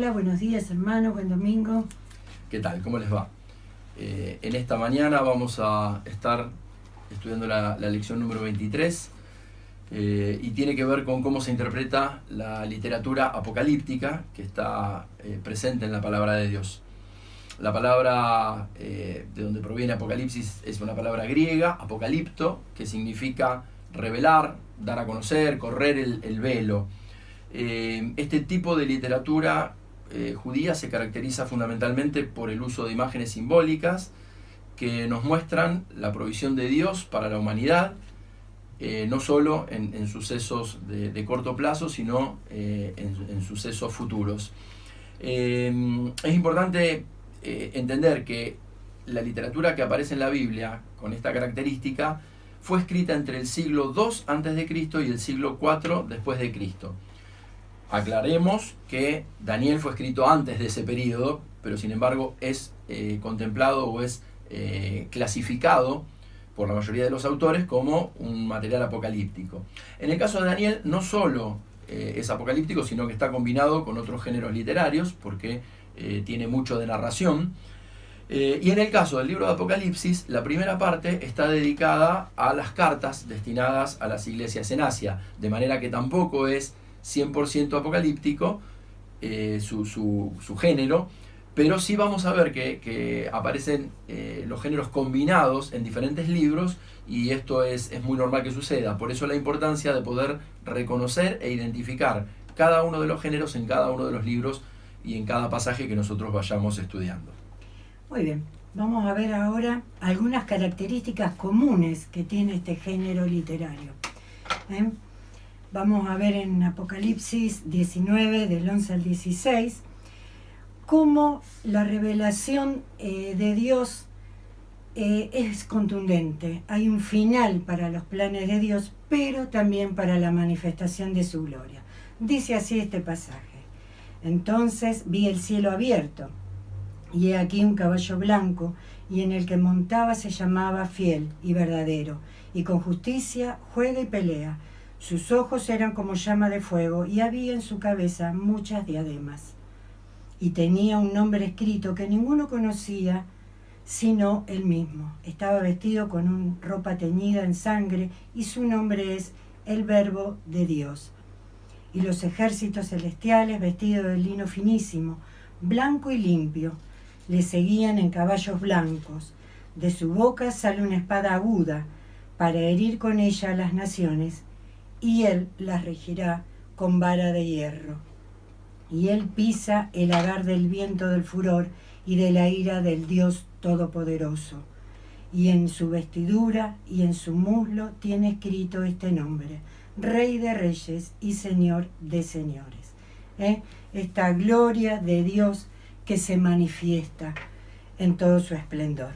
Hola, buenos días hermanos, buen domingo. ¿Qué tal? ¿Cómo les va? En esta mañana vamos a estar estudiando la lección número 23 y tiene que ver con cómo se interpreta la literatura apocalíptica que está presente en la palabra de Dios. La palabra de donde proviene Apocalipsis es una palabra griega, apocalipto, que significa revelar, dar a conocer, correr el velo. Este tipo de literatura judía se caracteriza fundamentalmente por el uso de imágenes simbólicas que nos muestran la provisión de Dios para la humanidad, no solo en sucesos de corto plazo, sino en sucesos futuros. Es importante entender que la literatura que aparece en la Biblia con esta característica fue escrita entre el siglo II a.C. y el siglo IV después de Cristo. Aclaremos que Daniel fue escrito antes de ese periodo, pero sin embargo es contemplado o es clasificado por la mayoría de los autores como un material apocalíptico. En el caso de Daniel no solo es apocalíptico, sino que está combinado con otros géneros literarios, porque tiene mucho de narración. Y en el caso del libro de Apocalipsis, la primera parte está dedicada a las cartas destinadas a las iglesias en Asia, de manera que tampoco es 100% apocalíptico su género, pero sí vamos a ver que aparecen los géneros combinados en diferentes libros, y esto es muy normal que suceda. Por eso la importancia de poder reconocer e identificar cada uno de los géneros en cada uno de los libros y en cada pasaje que nosotros vayamos estudiando. Muy bien, vamos a ver ahora algunas características comunes que tiene este género literario. Vamos a ver en Apocalipsis 19, del 11 al 16, cómo la revelación de Dios es contundente. Hay un final para los planes de Dios, pero también para la manifestación de su gloria. Dice así este pasaje: Entonces vi el cielo abierto, y he aquí un caballo blanco, y en el que montaba se llamaba Fiel y Verdadero, y con justicia juega y pelea. Sus ojos eran como llama de fuego, y había en su cabeza muchas diademas. Y tenía un nombre escrito que ninguno conocía, sino él mismo. Estaba vestido con una ropa teñida en sangre, y su nombre es el Verbo de Dios. Y los ejércitos celestiales, vestidos de lino finísimo, blanco y limpio, le seguían en caballos blancos. De su boca sale una espada aguda, para herir con ella a las naciones, y él las regirá con vara de hierro. Y él pisa el lagar del viento del furor y de la ira del Dios Todopoderoso. Y en su vestidura y en su muslo tiene escrito este nombre: Rey de Reyes y Señor de Señores. Esta gloria de Dios que se manifiesta en todo su esplendor.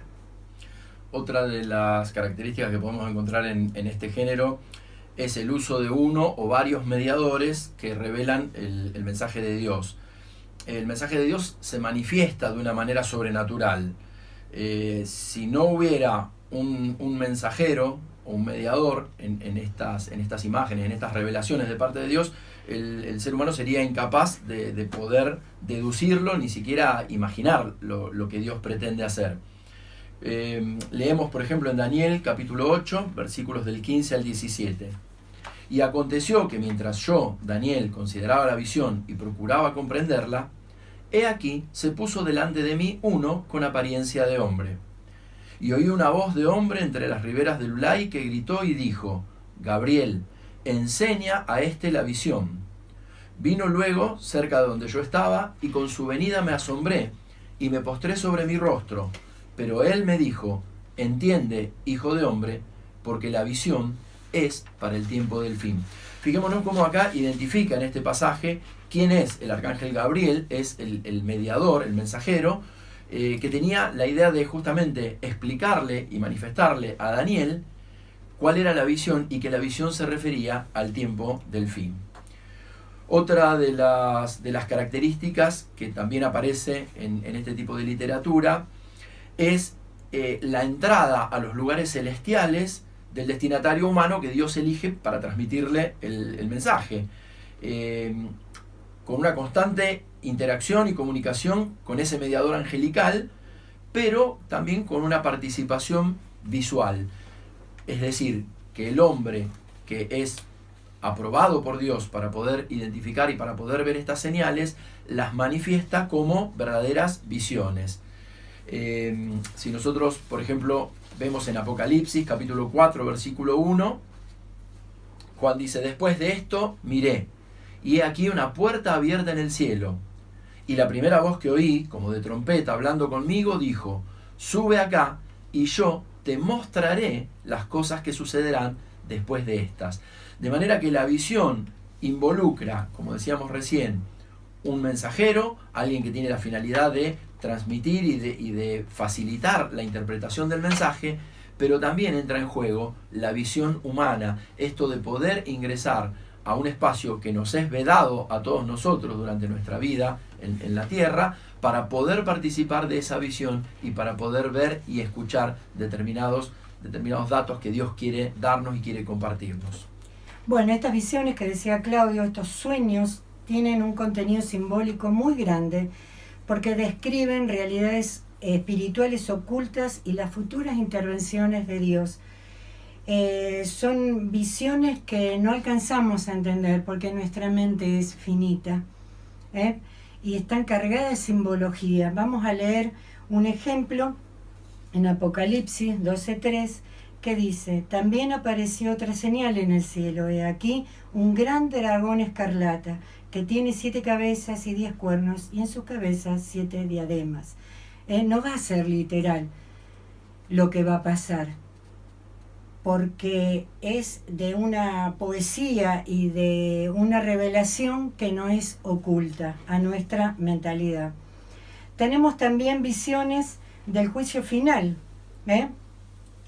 Otra de las características que podemos encontrar en este género es el uso de uno o varios mediadores que revelan el mensaje de Dios. El mensaje de Dios se manifiesta de una manera sobrenatural. Si no hubiera un mensajero o un mediador en estas imágenes, en estas revelaciones de parte de Dios, el ser humano sería incapaz de poder deducirlo, ni siquiera imaginar lo que Dios pretende hacer. Leemos, por ejemplo, en Daniel capítulo 8, versículos del 15 al 17. Y aconteció que mientras yo, Daniel, consideraba la visión y procuraba comprenderla, he aquí se puso delante de mí uno con apariencia de hombre. Y oí una voz de hombre entre las riberas del Ulai que gritó y dijo: Gabriel, enseña a este la visión. Vino luego cerca de donde yo estaba, y con su venida me asombré, y me postré sobre mi rostro. Pero él me dijo: entiende, hijo de hombre, porque la visión es para el tiempo del fin. Fijémonos cómo acá identifica en este pasaje quién es el arcángel Gabriel. Es el mediador, el mensajero, que tenía la idea de justamente explicarle y manifestarle a Daniel cuál era la visión, y que la visión se refería al tiempo del fin. Otra de las características que también aparece en este tipo de literatura es la entrada a los lugares celestiales del destinatario humano que Dios elige para transmitirle el mensaje, con una constante interacción y comunicación con ese mediador angelical, pero también con una participación visual. Es decir, que el hombre que es aprobado por Dios para poder identificar y para poder ver estas señales, las manifiesta como verdaderas visiones. Si nosotros, por ejemplo, vemos en Apocalipsis, capítulo 4, versículo 1, Juan dice: después de esto miré, y he aquí una puerta abierta en el cielo. Y la primera voz que oí, como de trompeta, hablando conmigo, dijo: sube acá, y yo te mostraré las cosas que sucederán después de estas. De manera que la visión involucra, como decíamos recién, un mensajero, alguien que tiene la finalidad de transmitir y de facilitar la interpretación del mensaje, pero también entra en juego la visión humana, esto de poder ingresar a un espacio que nos es vedado a todos nosotros durante nuestra vida en la tierra, para poder participar de esa visión y para poder ver y escuchar determinados datos que Dios quiere darnos y quiere compartirnos. Bueno, estas visiones que decía Claudio, estos sueños, tienen un contenido simbólico muy grande porque describen realidades espirituales ocultas y las futuras intervenciones de Dios. Son visiones que no alcanzamos a entender porque nuestra mente es finita, y están cargadas de simbología. Vamos a leer un ejemplo en Apocalipsis 12:3 que dice: también apareció otra señal en el cielo, he aquí un gran dragón escarlata que tiene 7 cabezas y 10 cuernos, y en sus cabezas 7 diademas. No va a ser literal lo que va a pasar, porque es de una poesía y de una revelación que no es oculta a nuestra mentalidad. Tenemos también visiones del juicio final,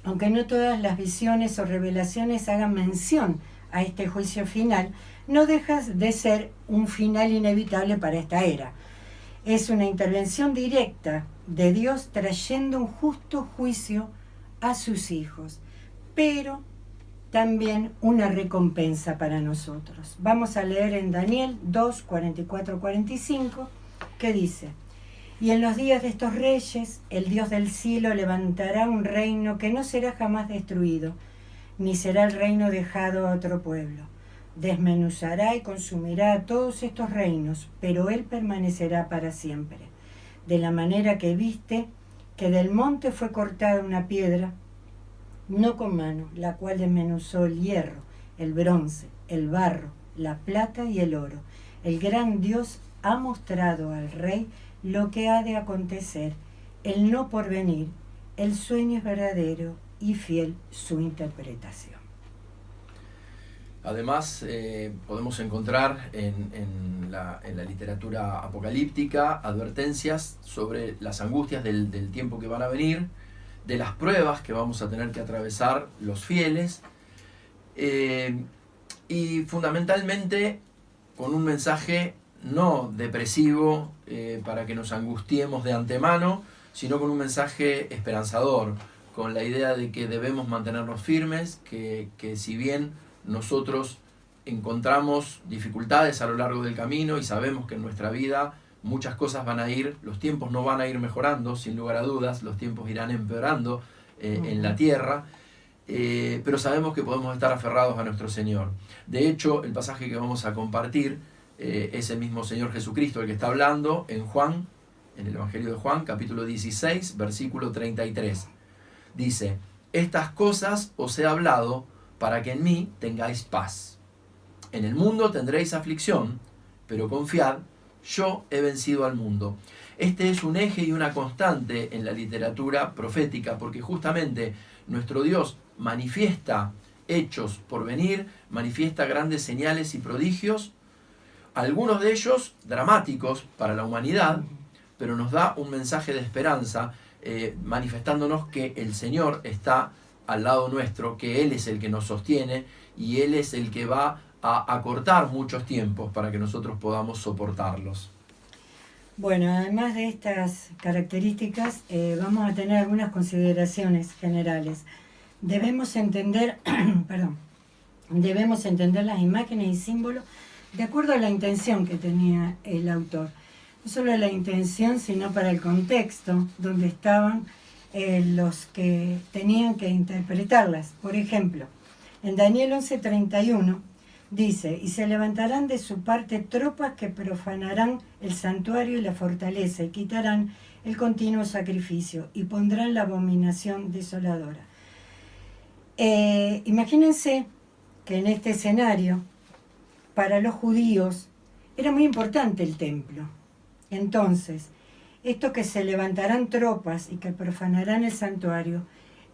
aunque no todas las visiones o revelaciones hagan mención a este juicio final, no deja de ser un final inevitable para esta era. Es una intervención directa de Dios trayendo un justo juicio a sus hijos, pero también una recompensa para nosotros. Vamos a leer en Daniel 2, 44-45, que dice: y en los días de estos reyes, el Dios del cielo levantará un reino que no será jamás destruido, ni será el reino dejado a otro pueblo. Desmenuzará y consumirá a todos estos reinos, pero él permanecerá para siempre. De la manera que viste que del monte fue cortada una piedra, no con mano, la cual desmenuzó el hierro, el bronce, el barro, la plata y el oro. El gran Dios ha mostrado al rey lo que ha de acontecer, el no porvenir. El sueño es verdadero y fiel su interpretación. Además, podemos encontrar en la literatura apocalíptica advertencias sobre las angustias del tiempo que van a venir, de las pruebas que vamos a tener que atravesar los fieles, y fundamentalmente con un mensaje no depresivo para que nos angustiemos de antemano, sino con un mensaje esperanzador, con la idea de que debemos mantenernos firmes, que si bien nosotros encontramos dificultades a lo largo del camino y sabemos que en nuestra vida muchas cosas van a ir, los tiempos no van a ir mejorando, sin lugar a dudas, los tiempos irán empeorando en la tierra, pero sabemos que podemos estar aferrados a nuestro Señor. De hecho, el pasaje que vamos a compartir es el mismo Señor Jesucristo el que está hablando en Juan, en el Evangelio de Juan, capítulo 16, versículo 33. Dice: estas cosas os he hablado para que en mí tengáis paz. En el mundo tendréis aflicción, pero confiad, yo he vencido al mundo. Este es un eje y una constante en la literatura profética, porque justamente nuestro Dios manifiesta hechos por venir, manifiesta grandes señales y prodigios, algunos de ellos dramáticos para la humanidad, pero nos da un mensaje de esperanza, manifestándonos que el Señor está al lado nuestro, que Él es el que nos sostiene y Él es el que va a acortar muchos tiempos para que nosotros podamos soportarlos. Bueno, además de estas características, vamos a tener algunas consideraciones generales. Debemos entender, debemos entender las imágenes y símbolos de acuerdo a la intención que tenía el autor. no solo la intención, sino para el contexto donde estaban los que tenían que interpretarlas. Por ejemplo, en Daniel 11:31 dice: y se levantarán de su parte tropas que profanarán el santuario y la fortaleza, y quitarán el continuo sacrificio, y pondrán la abominación desoladora. Imagínense que en este escenario, para los judíos, era muy importante el templo. Entonces, esto que se levantarán tropas y que profanarán el santuario,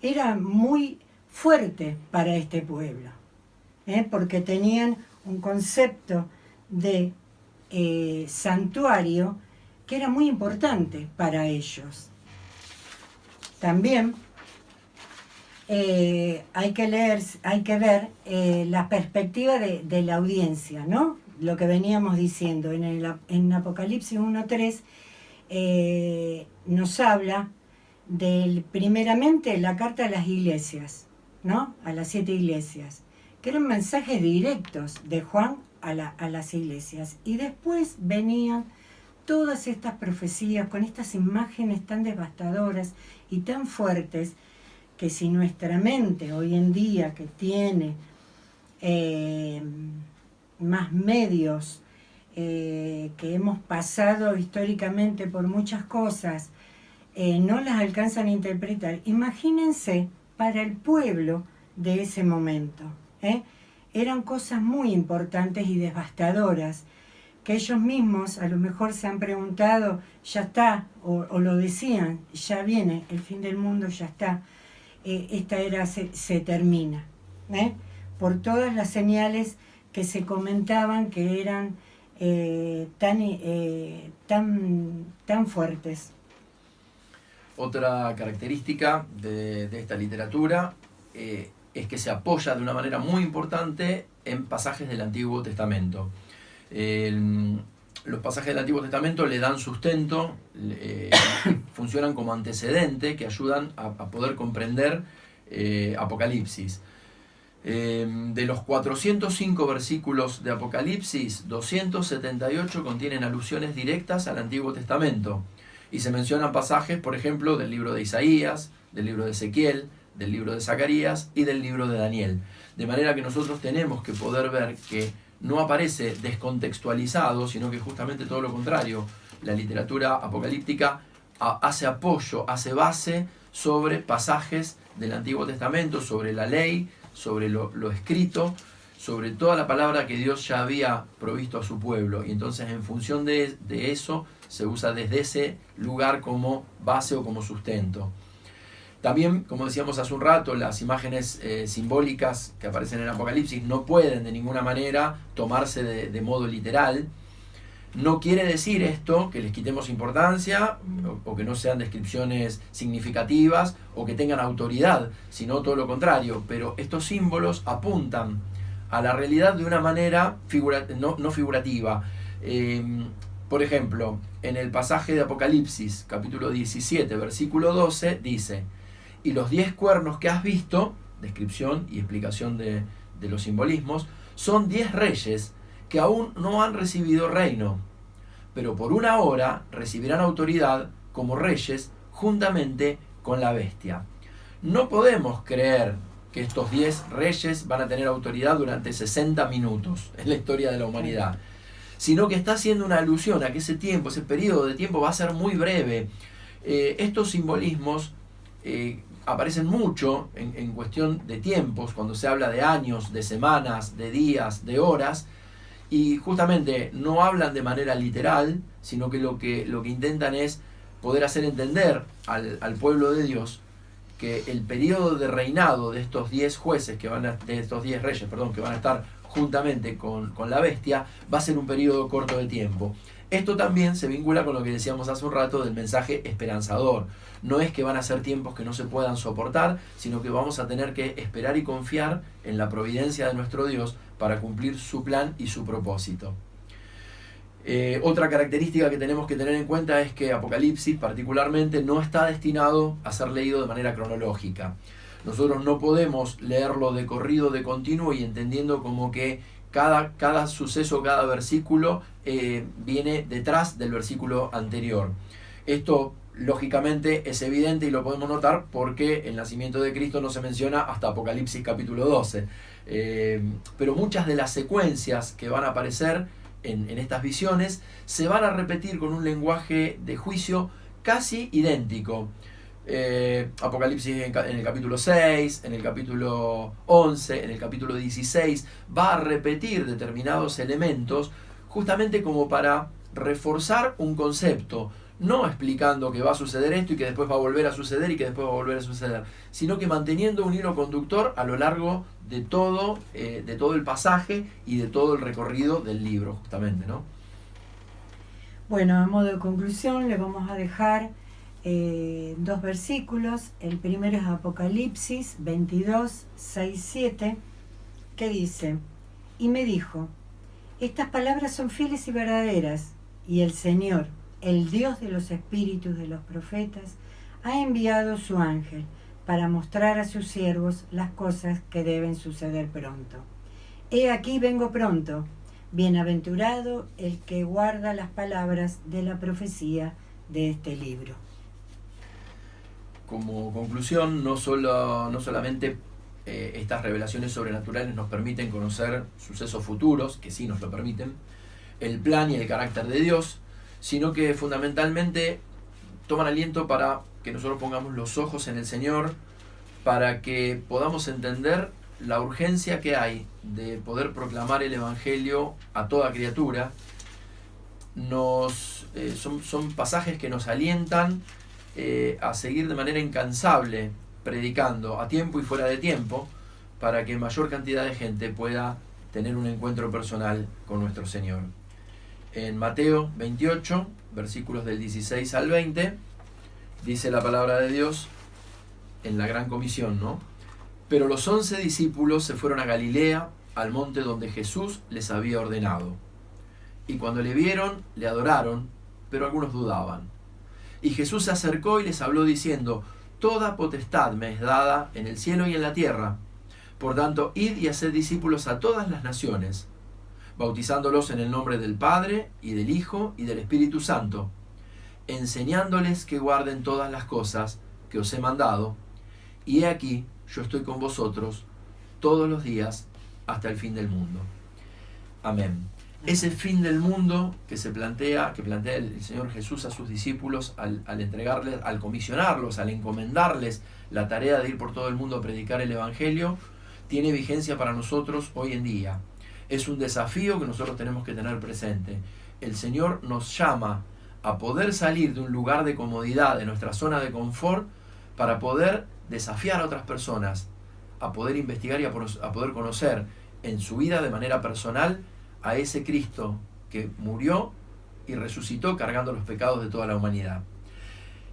era muy fuerte para este pueblo, porque tenían un concepto de santuario que era muy importante para ellos. También hay que ver la perspectiva de la audiencia, ¿no? Lo que veníamos diciendo en Apocalipsis 1:3 nos habla primeramente la carta a las iglesias, ¿no? A las 7 iglesias, que eran mensajes directos de Juan a las iglesias. Y después venían todas estas profecías con estas imágenes tan devastadoras y tan fuertes, que si nuestra mente hoy en día, que tiene más medios, que hemos pasado históricamente por muchas cosas, no las alcanzan a interpretar, imagínense para el pueblo de ese momento. Eran cosas muy importantes y devastadoras, que ellos mismos a lo mejor se han preguntado: ya está, o lo decían, ya viene el fin del mundo, ya está, esta era se termina, por todas las señales que se comentaban, que eran tan fuertes. Otra característica de esta literatura es que se apoya de una manera muy importante en pasajes del Antiguo Testamento. Los pasajes del Antiguo Testamento le dan sustento, funcionan como antecedente que ayudan a poder comprender Apocalipsis. De los 405 versículos de Apocalipsis, 278 contienen alusiones directas al Antiguo Testamento, y se mencionan pasajes, por ejemplo, del libro de Isaías, del libro de Ezequiel, del libro de Zacarías y del libro de Daniel. De manera que nosotros tenemos que poder ver que no aparece descontextualizado, sino que justamente todo lo contrario. La literatura apocalíptica hace apoyo, hace base sobre pasajes del Antiguo Testamento, sobre la ley, sobre lo escrito, sobre toda la palabra que Dios ya había provisto a su pueblo. Y entonces, en función de eso, se usa desde ese lugar como base o como sustento. También, como decíamos hace un rato, las imágenes simbólicas que aparecen en Apocalipsis no pueden de ninguna manera tomarse de modo literal. No quiere decir esto que les quitemos importancia o que no sean descripciones significativas o que tengan autoridad, sino todo lo contrario. Pero estos símbolos apuntan a la realidad de una manera no figurativa. Por ejemplo, en el pasaje de Apocalipsis, capítulo 17, versículo 12, dice: y los 10 cuernos que has visto, descripción y explicación de los simbolismos, son 10 reyes que aún no han recibido reino, pero por una hora recibirán autoridad como reyes juntamente con la bestia. No podemos creer que estos 10 reyes van a tener autoridad durante 60 minutos en la historia de la humanidad, sino que está haciendo una alusión a que ese tiempo, ese periodo de tiempo va a ser muy breve. Estos simbolismos aparecen mucho en cuestión de tiempos, cuando se habla de años, de semanas, de días, de horas, y justamente no hablan de manera literal, sino que lo que intentan es poder hacer entender al pueblo de Dios que el periodo de reinado de estos 10 jueces, de estos 10 reyes, que van a estar juntamente con la bestia, va a ser un periodo corto de tiempo. Esto también se vincula con lo que decíamos hace un rato del mensaje esperanzador. No es que van a ser tiempos que no se puedan soportar, sino que vamos a tener que esperar y confiar en la providencia de nuestro Dios para cumplir su plan y su propósito. Otra característica que tenemos que tener en cuenta es que Apocalipsis particularmente no está destinado a ser leído de manera cronológica. Nosotros no podemos leerlo de corrido, de continuo y entendiendo como que cada suceso, cada versículo viene detrás del versículo anterior. Esto lógicamente es evidente y lo podemos notar porque el nacimiento de Cristo no se menciona hasta Apocalipsis capítulo 12. Pero muchas de las secuencias que van a aparecer en estas visiones se van a repetir con un lenguaje de juicio casi idéntico. Apocalipsis en el capítulo 6, en el capítulo 11, en el capítulo 16, va a repetir determinados elementos justamente como para reforzar un concepto, no explicando que va a suceder esto y que después va a volver a suceder y que después va a volver a suceder, sino que manteniendo un hilo conductor a lo largo de todo el pasaje y de todo el recorrido del libro, justamente, ¿no? Bueno, a modo de conclusión le vamos a dejar 2 versículos. El primero es Apocalipsis 22, 6, 7, que dice: y me dijo, estas palabras son fieles y verdaderas, y el Señor, el Dios de los espíritus de los profetas, ha enviado su ángel para mostrar a sus siervos las cosas que deben suceder pronto. He aquí vengo pronto. Bienaventurado el que guarda las palabras de la profecía de este libro. Como conclusión, no solamente estas revelaciones sobrenaturales nos permiten conocer sucesos futuros, que sí nos lo permiten, el plan y el carácter de Dios, sino que fundamentalmente toman aliento para que nosotros pongamos los ojos en el Señor, para que podamos entender la urgencia que hay de poder proclamar el Evangelio a toda criatura. Son pasajes que nos alientan a seguir de manera incansable predicando a tiempo y fuera de tiempo, para que mayor cantidad de gente pueda tener un encuentro personal con nuestro Señor. En Mateo 28, versículos del 16 al 20, dice la palabra de Dios en la gran comisión, ¿no? Pero los 11 discípulos se fueron a Galilea, al monte donde Jesús les había ordenado. Y cuando le vieron, le adoraron, pero algunos dudaban. Y Jesús se acercó y les habló diciendo: toda potestad me es dada en el cielo y en la tierra. Por tanto, id y haced discípulos a todas las naciones, bautizándolos en el nombre del Padre, y del Hijo, y del Espíritu Santo, enseñándoles que guarden todas las cosas que os he mandado. Y he aquí, yo estoy con vosotros todos los días hasta el fin del mundo. Amén. Ese fin del mundo que plantea el Señor Jesús a sus discípulos al entregarles, al comisionarlos, al encomendarles la tarea de ir por todo el mundo a predicar el Evangelio, tiene vigencia para nosotros hoy en día. Es un desafío que nosotros tenemos que tener presente. El Señor nos llama a poder salir de un lugar de comodidad, de nuestra zona de confort, para poder desafiar a otras personas, a poder investigar y a poder conocer en su vida de manera personal a ese Cristo que murió y resucitó cargando los pecados de toda la humanidad.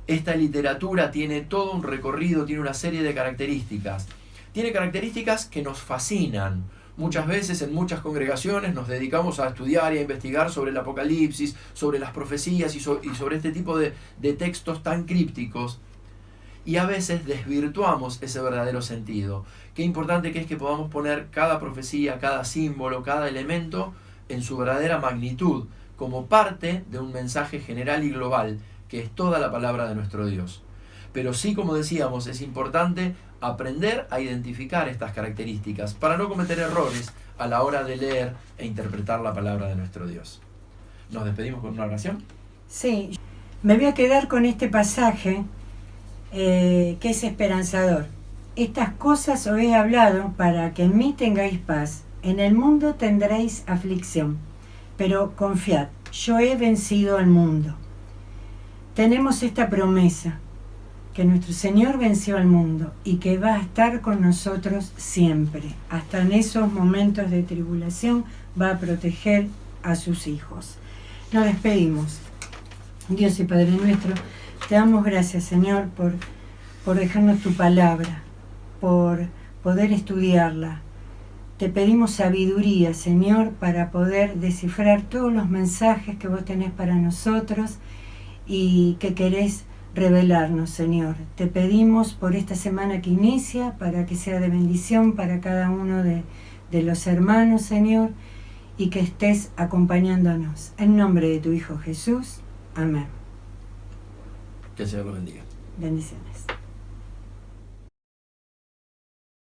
Esta literatura tiene todo un recorrido, tiene una serie de características. Tiene características que nos fascinan. Muchas veces en muchas congregaciones nos dedicamos a estudiar y a investigar sobre el Apocalipsis, sobre las profecías y sobre este tipo de textos tan crípticos. Y a veces desvirtuamos ese verdadero sentido. Qué importante que es que podamos poner cada profecía, cada símbolo, cada elemento en su verdadera magnitud, como parte de un mensaje general y global, que es toda la palabra de nuestro Dios. Pero sí, como decíamos, es importante aprender a identificar estas características para no cometer errores a la hora de leer e interpretar la palabra de nuestro Dios. ¿Nos despedimos con una oración? Sí, me voy a quedar con este pasaje que es esperanzador. Estas cosas os he hablado para que en mí tengáis paz. En el mundo tendréis aflicción, pero confiad, yo he vencido al mundo. Tenemos esta promesa, que nuestro Señor venció al mundo y que va a estar con nosotros siempre. Hasta en esos momentos de tribulación va a proteger a sus hijos. Nos despedimos. Dios y Padre nuestro, te damos gracias, Señor, por dejarnos tu palabra, por poder estudiarla. Te pedimos sabiduría, Señor, para poder descifrar todos los mensajes que vos tenés para nosotros y que querés revelarnos, Señor. Te pedimos por esta semana que inicia, para que sea de bendición para cada uno de los hermanos, Señor, y que estés acompañándonos. En nombre de tu Hijo Jesús. Amén. Que el Señor los bendiga. Bendiciones.